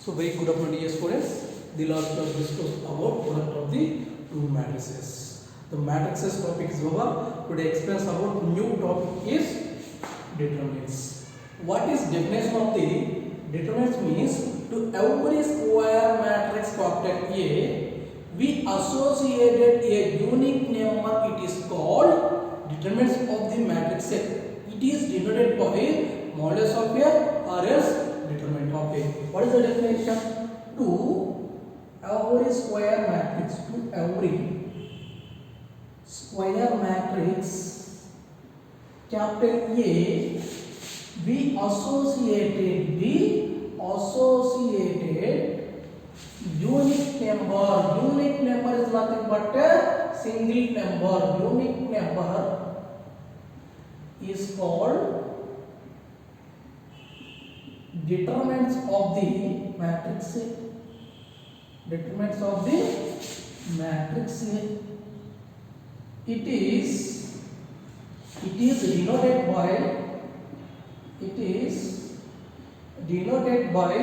So very good afternoon dear students. The last class discussed about product of the two matrices. The matrices topic is over. Today explains about new topic is determinants. What is definition of the determinants means to every square matrix capital A we associated a unique number, it is called determinants of the matrix set. It is denoted by modulus of A or else determinant of A. What is the definition? To every square matrix, to every square matrix capital A we associated unique number. Unique number is nothing but a single number. Unique number is called determinants of the matrix A. Determinants of the matrix A. It is denoted by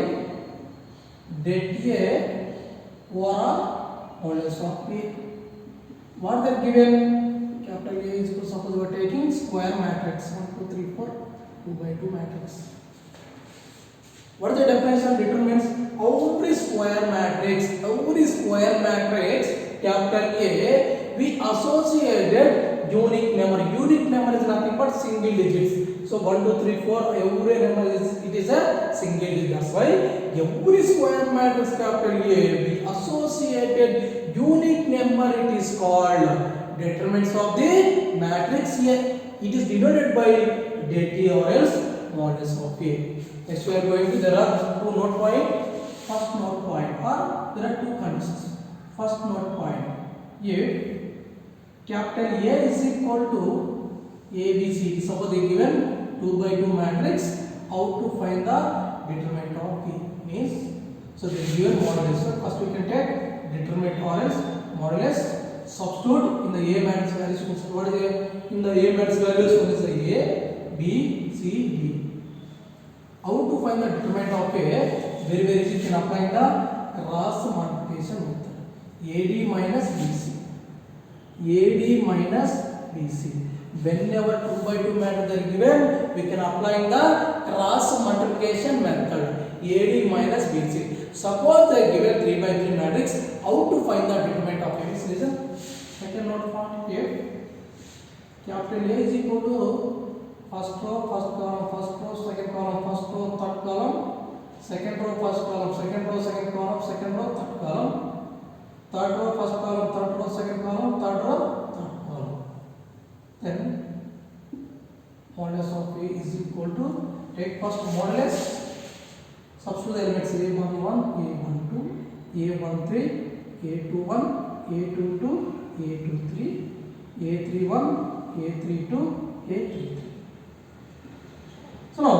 det A over modulus of A. What they are given? Capital A is equal, suppose we are taking square matrix 1, 2, 3, 4, 2 by 2 matrix. What is the definition of determinants? Every square matrix capital A we associated unique number. Unique number is nothing but single digits. So 1, 2, 3, 4 every number is a single digit. That's why every square matrix capital A we associated unique number, it is called determinants of the matrix A. It is denoted by det A or else modulus of A. Next we are going to, there are two note point. First note point, or there are two conditions. First note point, if capital A is equal to ABCD, suppose they given 2 by 2 matrix, how to find the determinant of A means, so they given modulus. So first we can take determinant or else modulus, substitute in the A matrix values. What is the, in the A matrix values? What is the A, B, C, D. How to find the determinant of A? Very easy. You can apply the cross multiplication method. AD minus BC. AD minus BC. Whenever 2 by 2 matrix are given, we can apply the cross multiplication method. AD minus BC. Suppose they are given 3 by 3 matrix, how to find the determinant of A? Listen. Second note point here. Capital A is equal to first row, first column, first row, second column, first row, third column, second row, first column, second row, second column, second row, third column, third row, first column, third row, second column, third row, third column. Then modulus of A is equal to, take first modulus, substitute the elements A11, A12, A13, A21, A22, A23, A31, A32, A33. So now,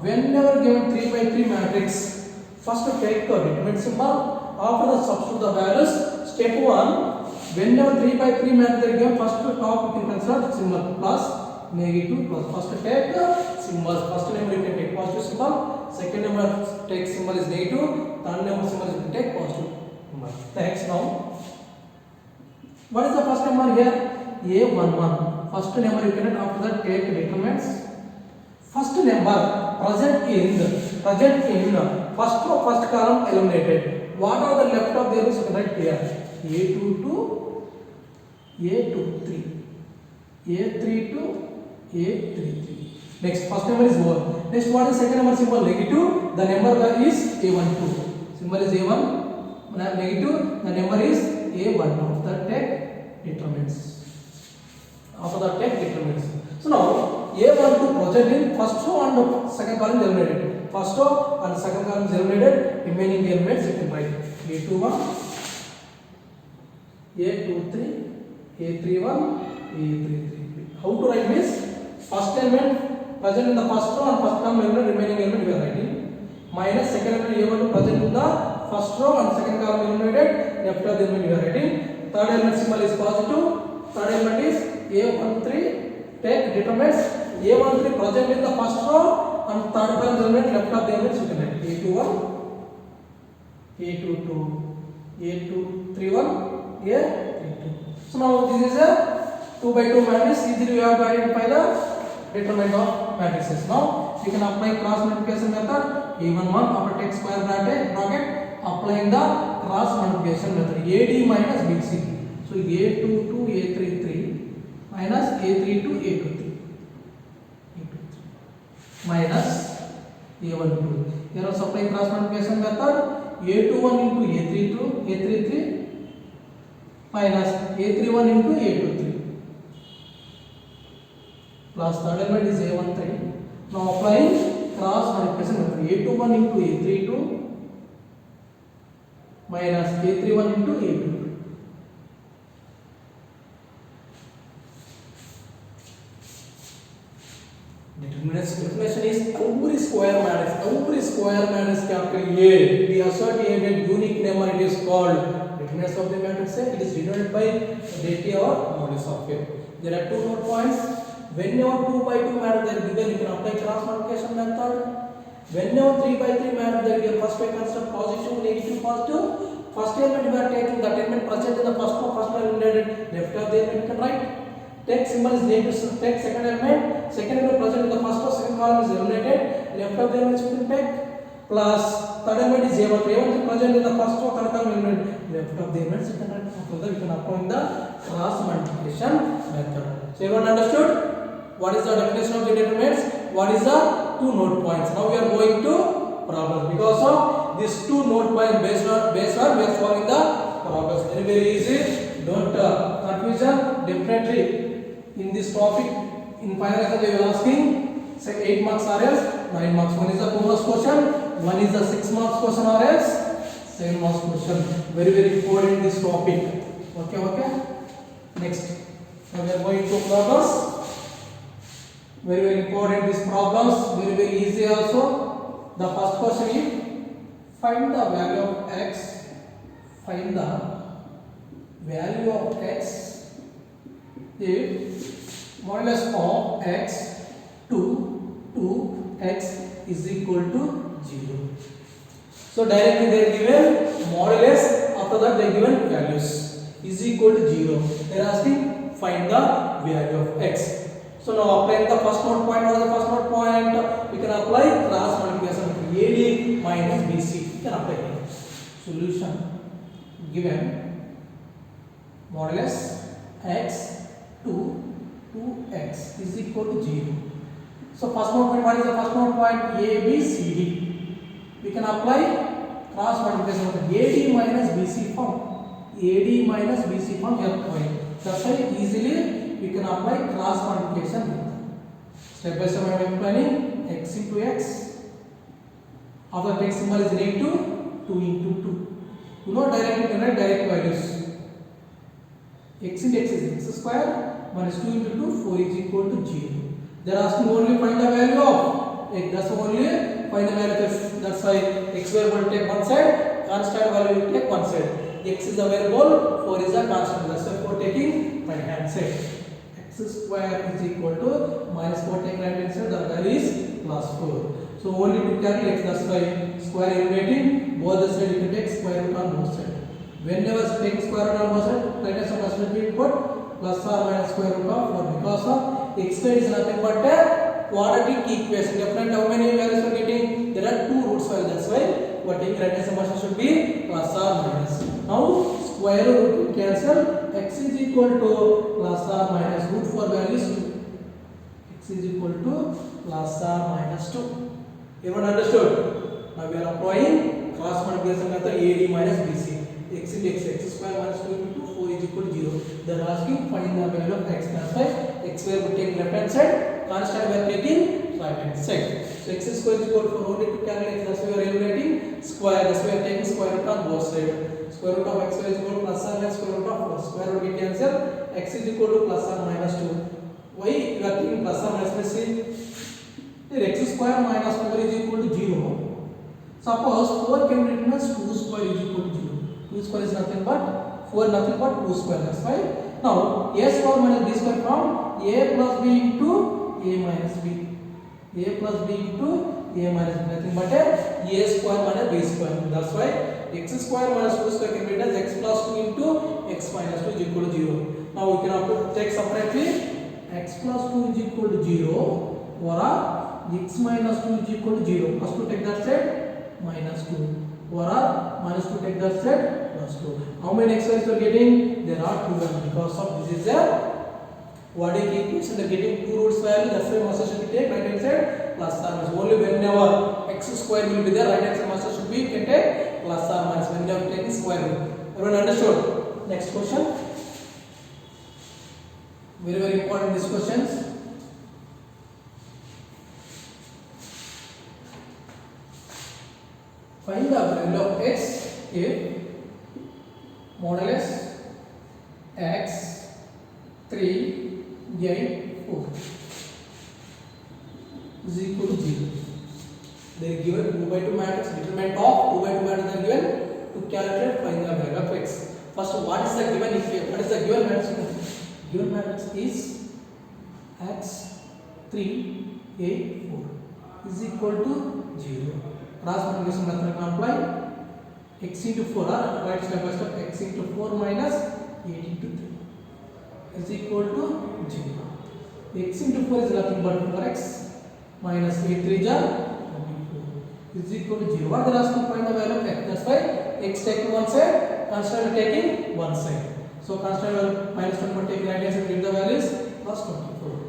whenever given 3 by 3 matrix, first take the determinant symbol. After the substitute the values. Step 1, whenever 3 by 3 matrix are given, first to top you can consider symbol plus, negative, plus. First take the symbols. First number you can take positive symbol. Second number take symbol is negative. Third number symbol you can take positive number. Next now, what is the first number here? A11. First number you can after that take determinants. First number present in first row, first column eliminated. What are the left of there is correct here? A22, A23, A32, A33. Next, first number is 1. Next, what is second number symbol? Negative. The number is A12. Symbol is A1. Negative. The number is A1. After that, take determinants. After that, take determinants. So now, A12 present in first row and second column eliminated. First row and second column eliminated. Remaining elements you can write A21, A23, A31, A33. How to write this? First element present in the first row and first column eliminated. Remaining element we are writing. Minus second element A12 present in the first row and second column eliminated. Left of the element we are writing. Third element symbol is positive. Third element is A13. Take determinants. A13 present in the first row and third column element left of the elements you can write A21, A22, A231, A32. So now this is a 2 by 2 matrix. Easily we have to identify the determinant of matrices. Now you can apply cross multiplication method. A11 after take square bracket, applying the cross multiplication method. AD minus BC. So A22 A33 minus A32 A23 minus A12. Here also applying cross multiplication method. A21 into A33 minus A31 into A23 plus third element is A13. Now applying cross multiplication method. A21 into A32 minus A31 into A22. Definition is every square matrix capital A be associated unique number, it is called determinants of the matrix. It is denoted by deity or modulus of A. There are 2 node points. Whenever 2 by 2 matrix is given, you can apply cross multiplication method. Whenever 3 by 3 matrix is given, first we consider positive, negative, positive. First element we are taking that element present in the first element, left of the element you can write. Take symbol is negative. Take second element present in the first or second column is eliminated. Left of the element you can take. Plus third element is A1 is present in the first or third column element. Left of the element you can write. After that we can apply the cross multiplication method. So everyone understood what is the definition of the determinants? What is the 2 node points? Now we are going to problems. Because of these 2 node points based on we are solving the problems. Very easy. Don't confusion. Definitely in this topic in final exam they will asking say 8 marks or else 9 marks. One is the 2 marks question, one is the 6 marks question or else 7 marks question. Very important this topic. Okay. Next, now we are going to problems. Very important these problems. Very easy also. The first question is find the value of x. Find the value of x if modulus of x to 2x is equal to 0. So directly they are given modulus, after that they are given values is equal to 0. They are asking find the value of x. So now applying the first node point. What is the first node point? We can apply cross multiplication with AD minus BC. We can apply here. Solution given modulus x to 2x is equal to 0. So first node point, what is the first node point? A, B, C, D. We can apply cross multiplication with AD minus BC form. AD minus BC form we are applying. That's why easily we can apply cross multiplication method. Step by step I am explaining. X into x. After x symbol is negative, 2 into 2. You know directly you can write direct values. X into x is x square minus 2 into 2, 4 is equal to 0. They are asking only find the value of x. That's only find the value of x. That's why x variable will take one side, constant value will take one side. X is a variable, 4 is a constant. That's why 4 taking right hand side. X square is equal to minus 4 taking right hand side. The value is plus 4. So only to calculate. That's why square eliminating both the side you can take square root on both sides. Whenever taking square root on both sides, right hand side must be put plus or minus square root of 4 because of x square is nothing but a quadratic equation. Different how many values we are getting? There are 2 roots for that's why what taking right hand side should be plus or minus. Now square root will cancel. X is equal to plus or minus root for values 2. X is equal to plus or minus 2. Everyone understood? Now we are applying cross multiplication method AD minus BC. X into x square minus 2 into 2, 4 is equal to 0. They are asking find the value of x. That's why x square will take left hand side, constant we are taking right hand side. So x square is equal to 4 only to calculate. That's why we are eliminating square. That's why we are taking square root on both sides. Square root of x square is equal to plus or minus square root of 4. Square root we cancel. X is equal to plus or minus 2. Why we are taking plus or minus? Let's see. Here x square minus 4 is equal to 0. Suppose 4 can be written as 2 square is equal to 0. 2 square is nothing but 4 nothing but 2 square. That's why now a square minus b square from a plus b into a minus b. A plus b into a minus b, nothing but a a square minus b square. That's why x square minus 2 square can be written as x plus 2 into x minus 2 is equal to 0. Now we can take separately x plus 2 is equal to 0 or x minus 2 is equal to 0. First to take that side minus 2 or minus 2 take that side plus 2. How many x values you are getting? There are 2 because of this is a quadratic equation. They are getting 2 roots value. That's why master should be take right hand side plus or minus. Only whenever x square will be there, right hand side master should be you can take plus or minus when you are taking square root. Everyone understood? Next question. Very very important these questions. Find the value of x if modulus x 3 8 4 is equal to 0. They are given 2 by 2 matrix, determinant of 2 by 2 matrix they are given to calculate find the value of x. First, what is the given equation? What is the given matrix? Given matrix is x 3 8 4 is equal to 0. Cross multiplication method can apply. X into 4 right step by step x into 4 minus 8 into 3 is equal to 0. X into 4 is nothing but 4x minus 8 3 is 24 is equal to 0. What they ask to find the value of x? That's why x taking one side, constant taking one side. So constant minus 24 taking right hand side, get the values plus 24.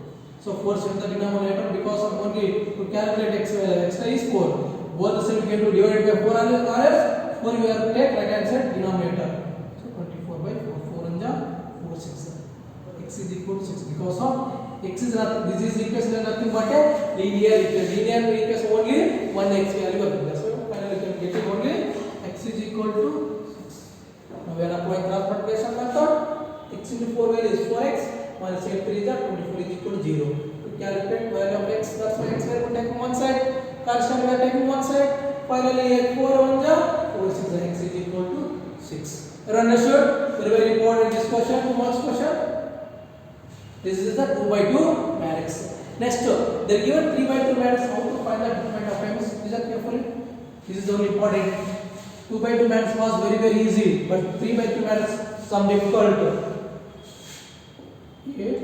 So 4 is in the denominator because of only to calculate x extra is 4. Both the side we can do divided by 4 and rs. 4 we have to take right hand side denominator. So 24 by 4. 4 and 4 6. X is equal to 6 because of x is nothing. This is equation is nothing but a linear equation. Linear equation only one x value. That's why finally we can get it only x is equal to 6. Now we are applying cross multiplication method. X into 4 value is 4x minus 8 3 is 24 is equal to 0. To calculate value of x, that's why x value we take one side. Constant we are taking one side. Finally 4 1 4 6 x is equal to 6. You understood? Very very important this question, 2 marks question. This is the 2 by 2 matrix. Next, they are given 3 by 2 matrix. How to find the determinant of x? Listen carefully. This is only important. 2 by 2 matrix was very very easy, but 3 by 2 matrix some difficult. If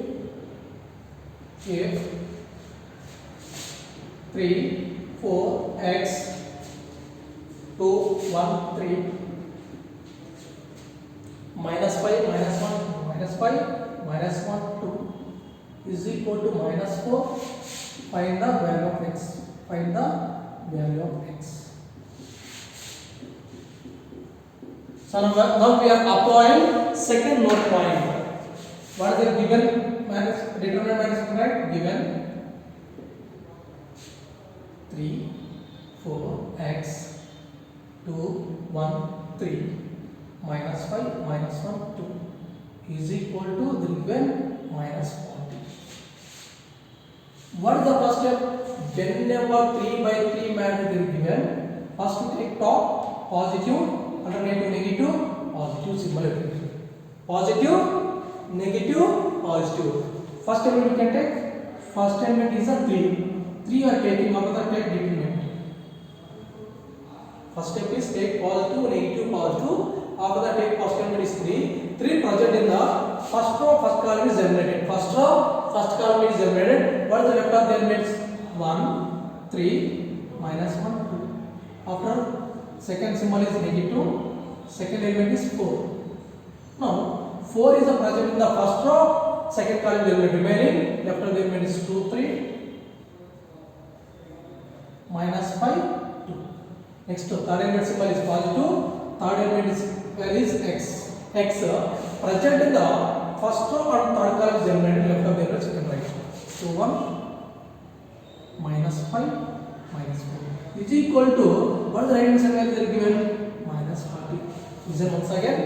3 4 x 2 1 3 minus 5 minus 1 minus 5 minus 1 2 is equal to minus 4. Find the value of x. Find the value of x. So now we are applying second note point. What is the given matrix? Determinant matrix, right? Given 3 4 x 2 1 3 minus 5 minus 1 2 is equal to the given minus 40. What is the first step? Whenever 3 by 3 matrix is given, first to take top positive, alternative negative, positive symbol. Positive, negative, positive. First element we can take. First element is a 3. 3 are taking, after that take determinant. First step is take positive, negative, positive. After that take first element is 3. 3 present in the first row, first column is eliminated. First row, first column is eliminated. What is the vector of the elements? 1, 3, minus 1, 2. After second symbol is negative, second element is 4. Now 4 is the present in the first row, second column is eliminated. Remaining left of the element is 2, 3, minus 5, 2. Next third element symbol is positive. Third element is value is x. X present in the first row and third column is eliminated. Left of the element second right. So 1 minus 5 minus 4 is equal to what is the right hand side value they are given? Minus 40. Listen once again.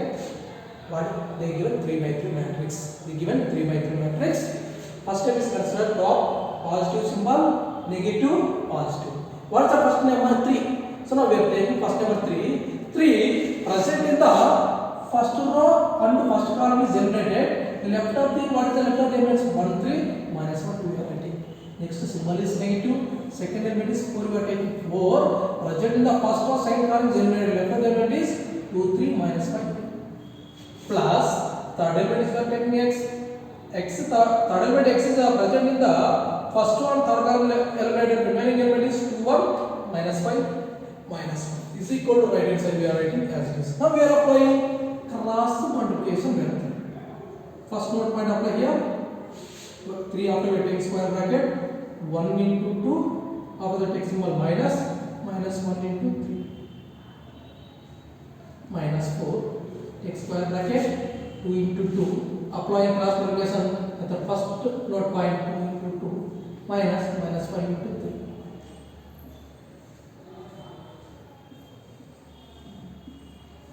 What they given 3 by 3 matrix. They given 3 by 3 matrix. First step is consider top positive symbol, negative, positive. What is the first number? 3. So now we are taking first number 3. 3 present in the first row and first column is eliminated. The left of the what is the left of the elements? 1 3 minus 1 2 we are writing. Next symbol is negative. second element is 4, we are taking 4. Present in the first or second column is eliminated. Left hand element is 2, 3, minus 5. Plus, third element is we are taking x. Third element x is present in the first one, third column eliminated. Remaining element is 2, 1, minus 5, minus 1. Is equal to right hand side we are writing as it is. Now we are applying cross multiplication method. First note point apply here. 3 after we take square bracket, 1 into 2, after the take symbol minus, minus 1 into 3, minus 4, take square bracket, 2 into 2, applying cross multiplication at the first note point, 2 into 2, minus, minus 5 into 3.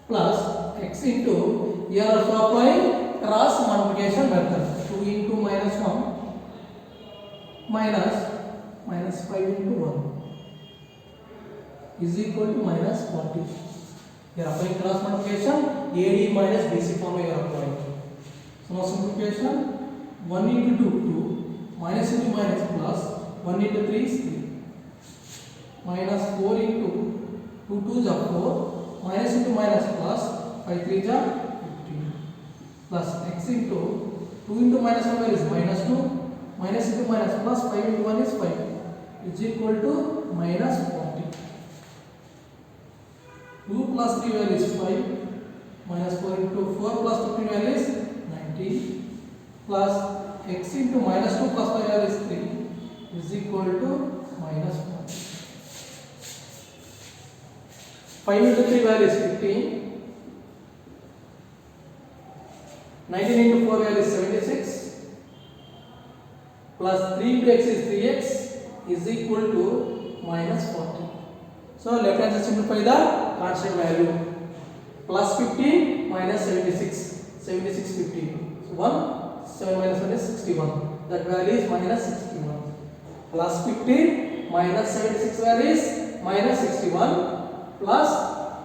Plus x into, here also applying cross multiplication method. 2 into minus 1 minus minus 5 into 1 is equal to minus 40. You are applying cross multiplication, AD minus BC form you are applying. So now simplification, 1 into 2, 2, minus into minus plus, 1 into 3 is 3, minus 4 into 2 2s are 4, minus into minus plus, 5 3s are 15, plus x into 2 into minus 1 is minus 2, minus into minus plus 5 into 1 is 5, is equal to minus 40. 2 plus 3 value is 5, minus 4 into 4 plus 15 value is 19, plus x into minus 2 plus 5 value is 3, is equal to minus 1. 5 into 3 value is 15, 19 into 4 value is 76, plus 3 into x is 3x, is equal to minus 40. So left hand side simplify the constant value. Plus 15 minus 76, 76 15. So 1, 7 minus 1 is 61. That value is minus 61. Plus 15 minus 76 value is minus 61, plus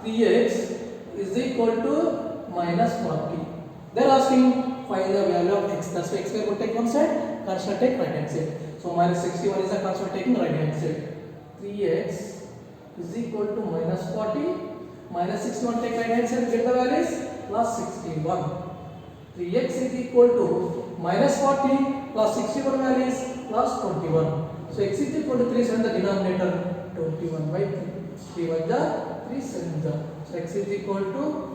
3x is equal to minus 40. They are asking find the value of x. That's why x square will take one side, constant take right hand side. So minus 61 is a constant taking right hand side. 3x is equal to minus 40. Minus 61 take right hand side, get the values plus 61. 3x is equal to minus 40 plus 61 values plus 21. So x is equal to 3 7 the denominator 21 by 3. 3 by the 3 7 the. So x is equal to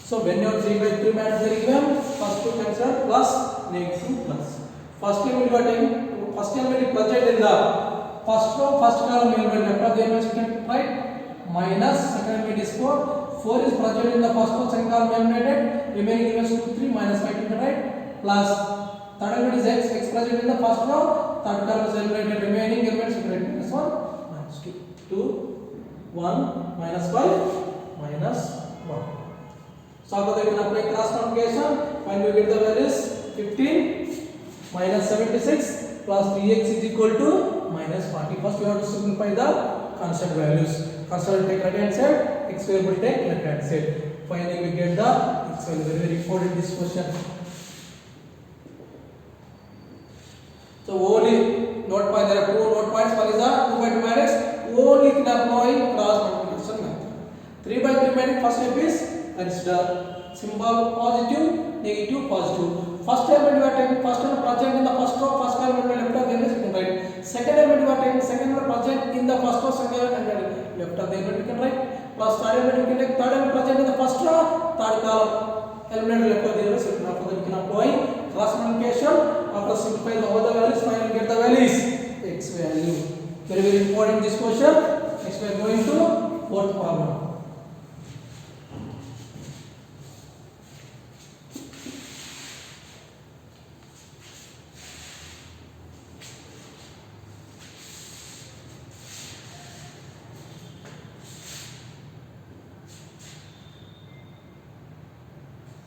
so when you are 3 by 3 matters are given, first two terms are plus, next two plus. First element you are taking, first element is present in the first row, first column element left of the element second right, minus second element is 4. 4 is present in the first row, second column eliminated, remaining elements 2 3 minus 5 to the right, plus third element is x, x present in the first row, third column is eliminated, remaining elements second minus 1 minus 2, 2 1 minus 5 minus 1. So after that we can apply cross multiplication, when we get the values 15 minus 76 plus 3x is equal to minus 40. First we have to simplify the constant values. Constant will take right hand side, x square will take left hand side. Finally we get the x value. Very very important this question. So only note point, there are two note points. One is the 2 by 2 matrix. Only can apply cross multiplication method. 3 by 3 matrix first step is consider symbol positive, negative, positive. First element we are taking first element present in the first row, first element left of the element second right. Second element we are taking second element present in the first row, second element left of the element second right. Plus third element we can take third element present in the first row, third column element left of the element second. After that we can apply cross multiplication. After simplifying all the values, finally get the values x value. Very very important this question. Next we are going to fourth problem.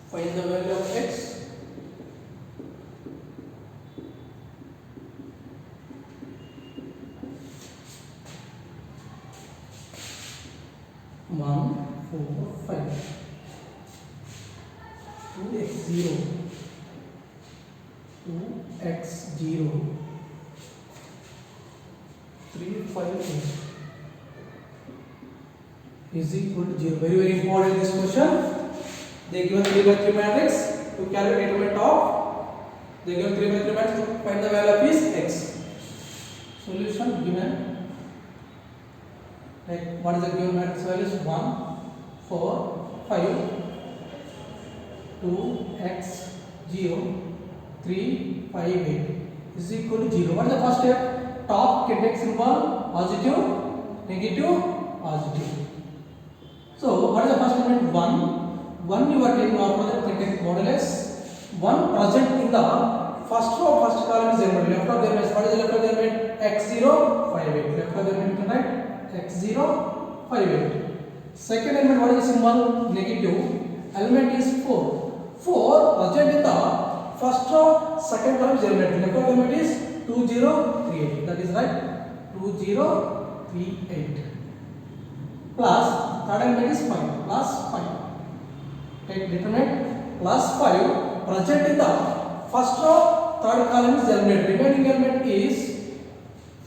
Find the value of x. One, 4, 5. 2x0. 2x0. 358 is equal to 0. Very very important this question. They given 3 by 3 matrix to calculate determinant of. They given 3 by 3 matrix to find the value of is x. Solution given. Like what is the given matrix values? 1, 4, 5, 2, x, 0, 3, 5, 8 is equal to 0. What is the first step? Top can take symbol positive, negative, positive. So what is the first element? 1. 1 you are taking our project can take modulus. 1 present in the first row, first column is element. Left of the element. What is the left of the element? x0, 5, 8. Left of the element you can write x0, 5, 8. Second element, what is the symbol? Negative. Element is 4. 4 present in the first row, second column is element. Left of the element is 2038. That is right. 2038. Plus third element is 5. Plus 5. Take determinant plus 5 present in the first row, third column is element. Remaining element is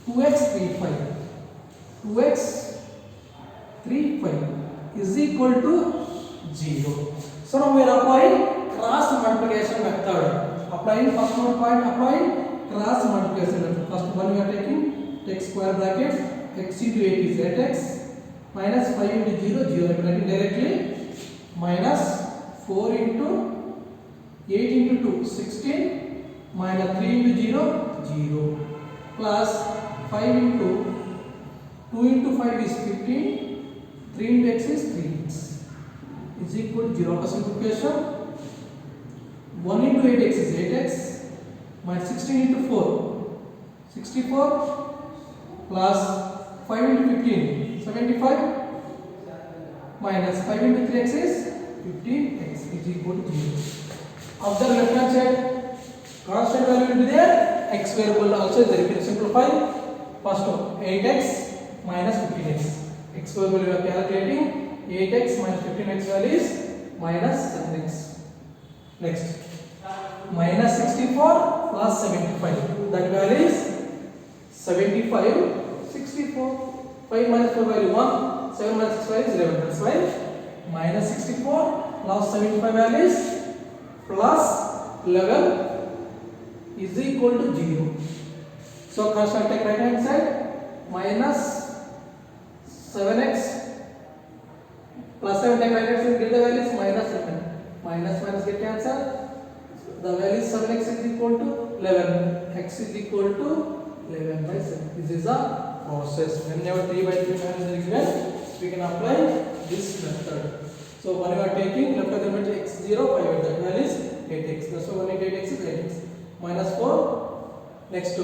2x 35. 2x 35 is equal to 0. So now we are applying cross multiplication method. Applying first one point, applying cross multiplication method. First one we are taking, take square bracket, x into 8 is 8x, minus 5 into 0, 0. I am writing directly, minus 4 into 8 into 2, 16, minus 3 into 0, 0, plus 5 into 2 into 5 is 15, 3 into x is 3x is equal to 0. Simplification, 1 into 8x is 8x, minus 16 into 4, 64, plus 5 into 15, 75, minus 5 into 3x is 15x is equal to 0. Observe left hand side, constant value will be there, x variable also is there. You can simplify. First 8x minus 15x. X variable we are calculating, 8x minus 15x value is minus 7x. Next, minus 64 plus 75. That value is 75. 64. 5 minus 4 value 1. 7 minus 6 value is 11. That's why minus 64 plus 75 value is plus 11 is equal to 0. So constant take right hand side, minus 7x plus 7 take right hand side, get the value is minus 7. Minus minus get cancel. The value is 7x is equal to 11. X is equal to 11 by 7. This is a process. Whenever 3 by 3 values are given, we can apply this method. So when we are taking left of the element x0, 5, that value is 8x. That's why 1 into 8x is 8x. Minus 4. Next to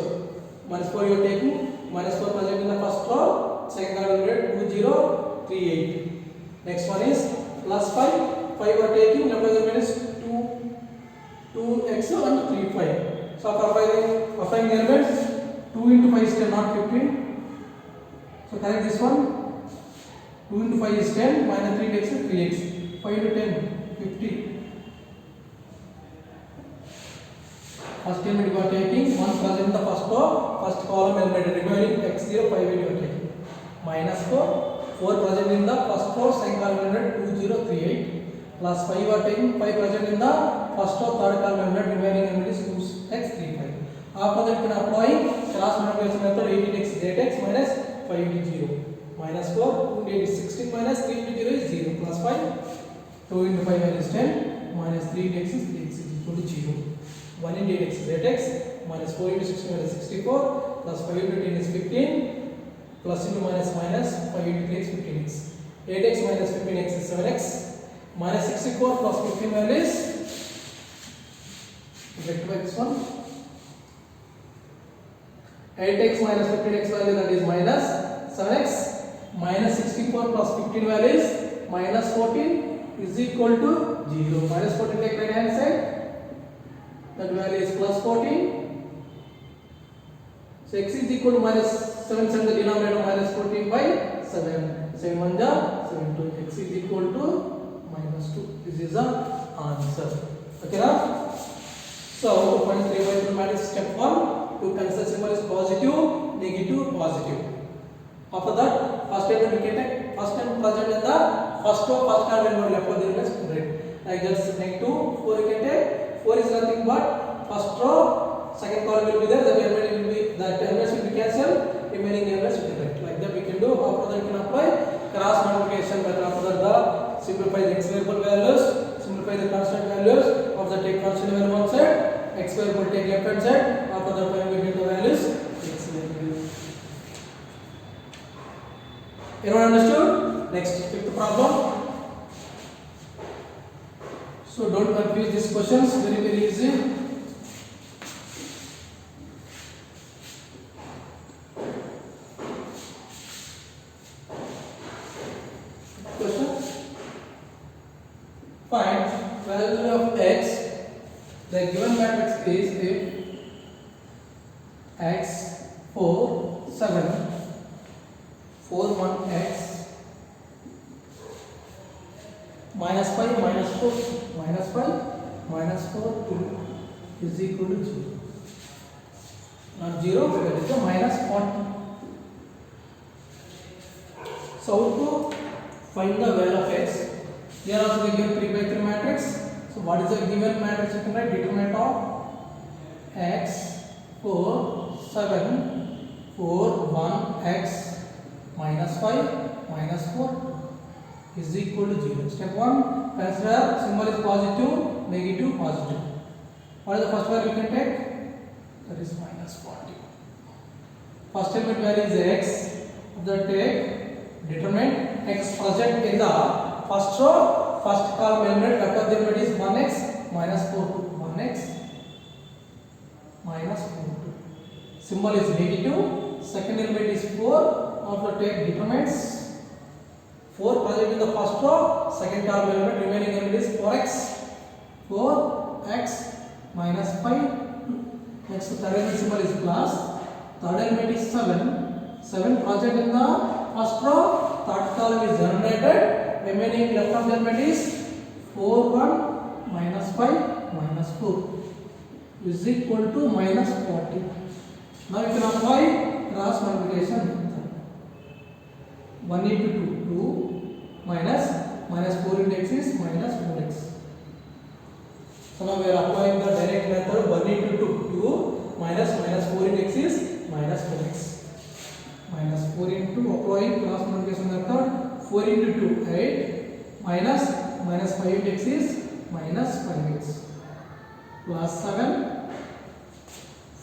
minus 4 you are taking, minus 4 present in the first row, second column 2038. Next one is plus 5. 5 you are taking, left of the element is 2x and 3, 5. So for applying the elements, 2 into 5 is 10, not 15. So correct this one. 2 into 5 is 10, minus 3x is 3x. 5 into 10, 50. First element you are taking, 1 present in the first row, first column element, remaining x0, 5 you are taking. Minus 4, 4 present in the first row, second column element, 2038. Plus 5 you are taking, 5 present in the first row, third column element, remaining element is 2x, 3, 5. After that, you can apply cross multiplication method. 18x is 8x minus 5 into 0. Minus 4, 2 into 8 is 16 minus 3 into 0 is 0. Plus 5, 2 into 5 is 10 minus 3 into x is 3x is equal to 0. 1 into 8x is 8x minus 4 into 16 is 64 plus 5 into 10 is 15 plus into minus 5 into 3 is 15x. 8x minus 15x is 7x minus 64 plus 15 value is, rectify this one. 8x minus 15x value, that is minus 7x minus 64 plus 15 value is minus 14 is equal to 0. Minus 14 take right hand side, that value is plus 14. So x is equal to minus 7, send the denominator minus 14 by 7. 7 1 ja 7 2. X is equal to minus 2. This is the answer. Okay now? So to find 3 by 3 matrix, step 1, to consider symbol is positive, negative, positive. After that, first element we can take first and present in the first row, first term element left over there is 100. Like just negative 4 you can take. 4 is nothing but first row, second column will be there. The element will be that elements will be cancelled. Remaining elements will be right. Like that we can do. After that we can apply cross multiplication method. After that the simplify the x variable values, simplify the constant values. After that take constant value one side, x variable take left hand side. After that we get the values x variable. Everyone understood? Next, fifth problem. So don't confuse these questions. Very easy. Question. Find value of x. The given matrix is if x 4 7 4 1 x minus 5 minus 4 minus 5 minus 4 2 is equal to 0. Not 0, but it is a minus 40. So to find the value of x, here also they give 3 by 3 matrix. So what is the given matrix? You can write determinant of x 4 7 4 1 x minus 5 minus 4 is equal to 0. Step 1, consider symbol is positive, negative, positive. What is the first value you can take? That is minus 40. First element value is x. That take determinant x present in the first row, first column element, left of the element is 1x minus 4 2. 1x minus 4 2. Symbol is negative. Second element is 4. After take determinants 4 present in the first row, second column element, remaining element is 4x 4x minus 5. Next third element symbol is plus. Third element is 7 present in the first row, third column is generated, remaining left of the element is 4 1 minus 5 minus 4 is equal to minus 40. Now you can apply cross multiplication method. 1 into 2 minus 4 into x is minus 4x. So now we are applying the direct method. 1 into 2 minus 4 into x is minus 4x. Minus 4 into applying cross multiplication method. 4 into 2 8 minus 5 into x is minus 5x plus 7.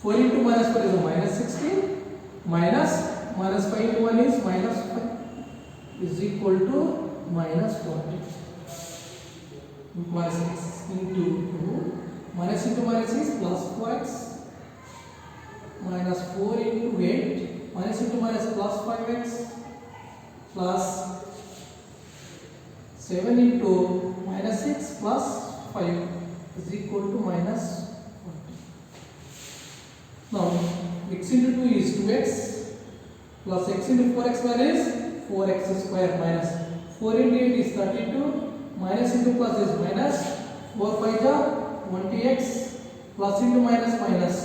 4 into minus 4 is a minus 16 minus 5 into 1 is minus 5 is equal to minus 40. Minus x into 2 minus into minus is plus 4x minus 4 into 8 minus into minus plus 5x plus 7 into minus 6 plus 5 is equal to minus 40. Now x into 2 is 2x plus x into 4x value is 4x square minus 4 into 8 is 32 minus into plus is minus 4 5 20x plus into minus minus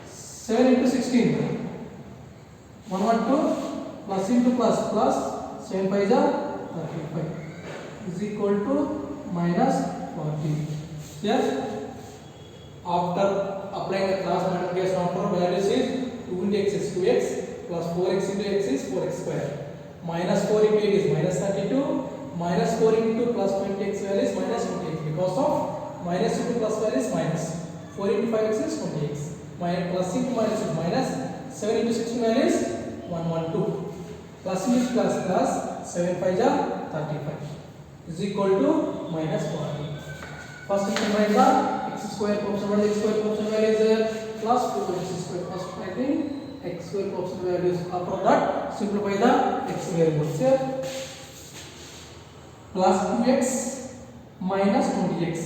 7 into 16 112 plus into plus 7 5 35 is equal to minus 40. Yes, after applying the cross multiplication after values is 2 into x is 2x plus 4x into x is 4x square minus 4 into 8 is minus 32 minus 4 into plus 20x value is minus 20x because of minus into plus value is minus 4 into 5x is 20x minus plus into minus is minus 7 into 16 value is 112 plus into plus 7 5 35 is equal to minus 40. First you can write the x square coefficient. What is x square coefficient value is there? Plus 2x square. First writing x square coefficient values. After that simplify the x variables here. Plus 2x minus 20x.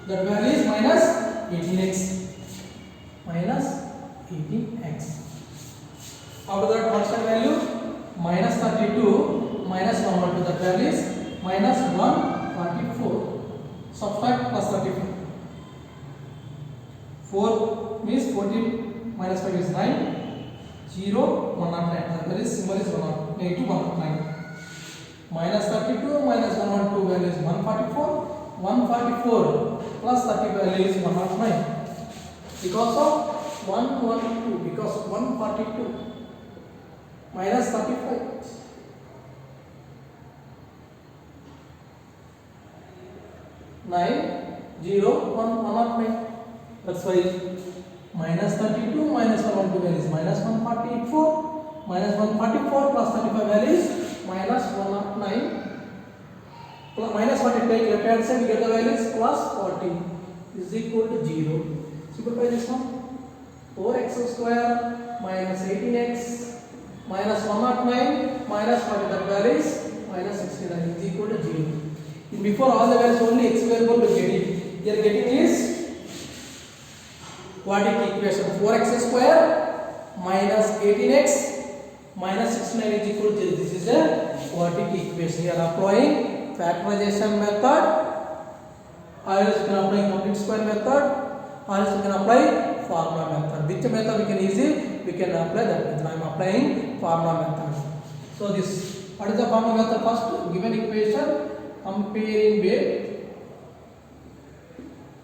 That value is minus 18x. Minus 18x. After that constant value minus 32 minus 112. That value is minus 144. Subtract plus 34. 4 means 14 minus 5 is 9. 0, 109. That is symbol is 109, negative 109. Minus 32 minus 112 value is 144. 144 plus 30 value is 109. Because of 112, because 142 minus 35. 9, 0, 1, 109. That's why minus 32 minus 112 value is minus 144. Minus 144 plus 35 value is minus 109. Minus 40, take left hand side, we get the values plus 40 is equal to 0. Simplify this one. 4x square minus 18x minus 109 minus 40, that value is minus 69 is equal to 0. Before all the values only x variable we get it. Here getting is quadratic equation. 4x square minus 18x minus 69 is equal to 0. This is a quadratic equation. Here applying factorization method, or else you can apply complete square method, or else you can apply formula method. Which method we can easily we can apply that method. I am applying formula method. So this, what is the formula method? First, given equation comparing with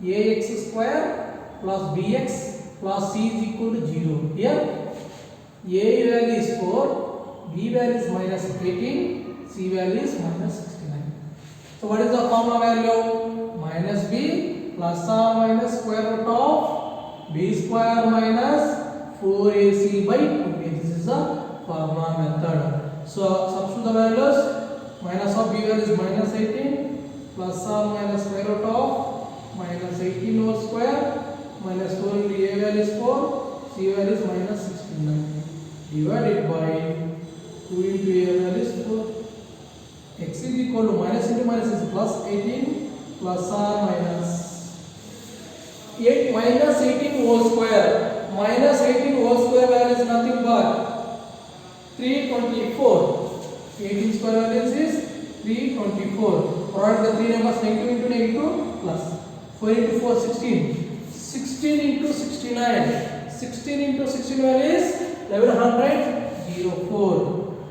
ax square plus bx plus c is equal to 0. Here a value is 4, b value is minus 18, c value is minus 69. So what is the formula value? Minus b plus or minus square root of b square minus 4ac by 2b. This is the formula method. So substitute the values. Minus of b value is minus 18 plus or minus square root of minus 18 whole square minus 4 into a value is 4, c value is minus 69 divided by 2 into a value is 4. X is equal to minus into minus is plus 18 plus or minus 8 minus 18 whole square. Minus 18 whole square value is nothing but 324. 18 square value is 324. Product the 3 numbers, negative into negative plus 4 into 4 16. 16 into 69. 16 into 16 value is 1100 04.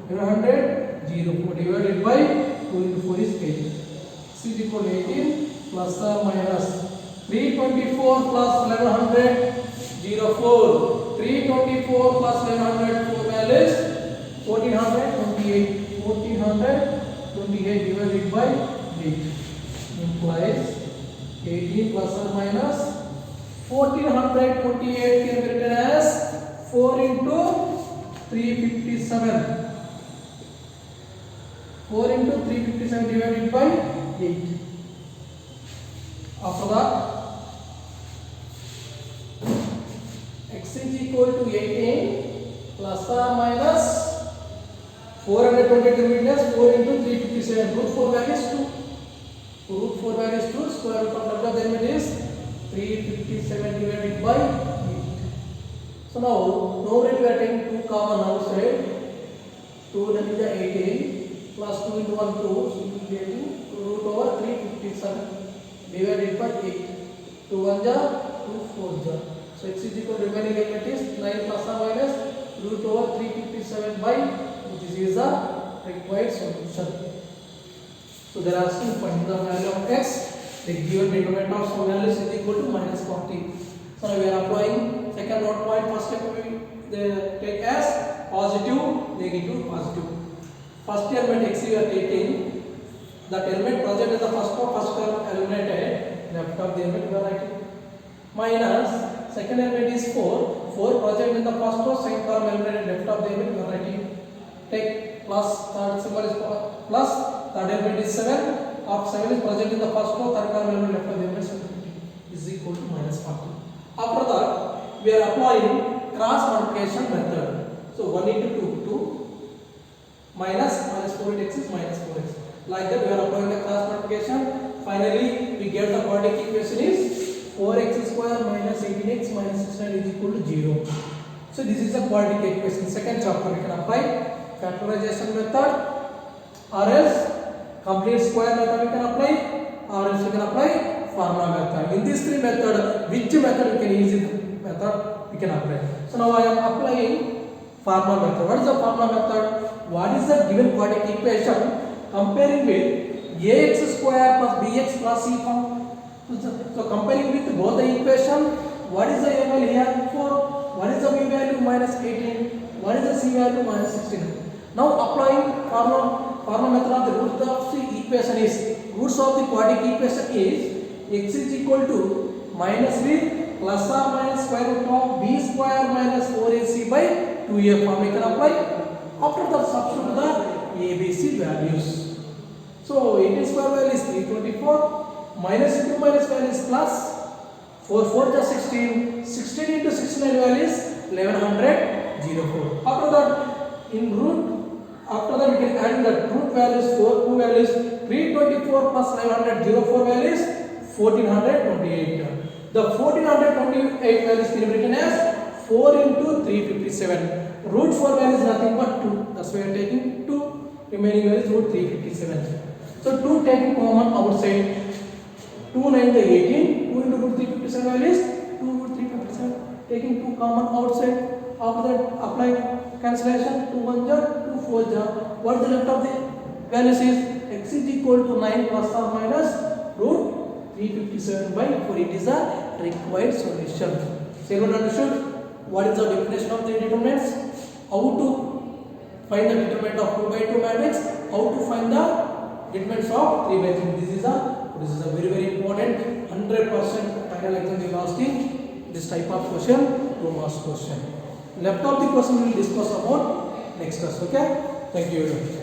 1100 04 divided by 2 into 4 is 8. X is equal to 18 plus or minus 324 plus 1100 04. 324 plus 1100 4 value is 1428. 1428 divided by 8 implies 18 plus or minus 1428 can be written as 4 into 357. 4 into 357 divided by 8. After that, x is equal to 18 plus or minus 422 meters. 4 into 357. Root 4 value is 2. Root 4 value is 2. Square root of the element is 357 divided by 8. So now, numerator we are taking 2 common outside. 2 that is the 18 plus 2 into 1 2. So we will be getting root over 357 divided by 8. 2 1 ja, 2 4 ja. So x is equal to remaining element is 9 plus or minus root over 357 by. This is the required solution. So they are asking find the value of x. The given determinant of some value is equal to minus 40. So now we are applying second note point. First step we take as positive, negative, positive. First element x we are taking. That element present in the first term eliminated. Left of the element we are writing. Minus second element is 4. 4 present in the first row. Second term eliminated. Left of the element we are writing. Take plus, third symbol is plus, third element is 7, of 7 is present in the first row, third term element left of the element 750 is equal to minus 40. After that, we are applying cross multiplication method. So 1 into 2, 2 minus 4 into x is minus 4x. Like that we are applying the cross multiplication. Finally, we get the quadratic equation is 4x square minus 18x minus 69 is equal to 0. So this is the quadratic equation. Second chapter we can apply factorization method, or else complete square method we can apply, or else we can apply formula method. In these 3 methods, which method we can use method we can apply. So now I am applying formula method. What is the formula method? What is the given quadratic equation comparing with ax square plus bx plus c form? So comparing with both the equation, what is the a value here? 4. What is the b value? minus 18. What is the c value? minus 16. Now applying formula method of the root of the equation is, roots of the quadratic equation is x is equal to minus b plus or minus square root of b square minus 4ac by 2a form we can apply. After that, substitute the abc values. So 18 square value is 324, minus into minus value is plus, 4 4 is 16, 16 into 69 value is 1104. After that, in root, after that we can add the root values, 2 values, 324 plus 1104 value is 1428. The 1428 value is written as 4 into 357. Root 4 value is nothing but 2. That's why we are taking 2. Remaining value is root 357. So 2 taking common outside. 2 9 the 18. 2 into root 357 value is 2 root 357. Taking 2 common outside. After that, apply cancellation. 2 1 jar, 2 4 jar. What is the left of the values is x is equal to 9 plus or minus root 357 by 4. It is a required solution. So everyone understood what is the definition of the determinants? How to find the determinant of 2 by 2 matrix? How to find the determinants of 3 by 3? This is a very important 100% final exam will asking this type of question, 2 marks question. Left of the question we will discuss about next class. Okay? Thank you.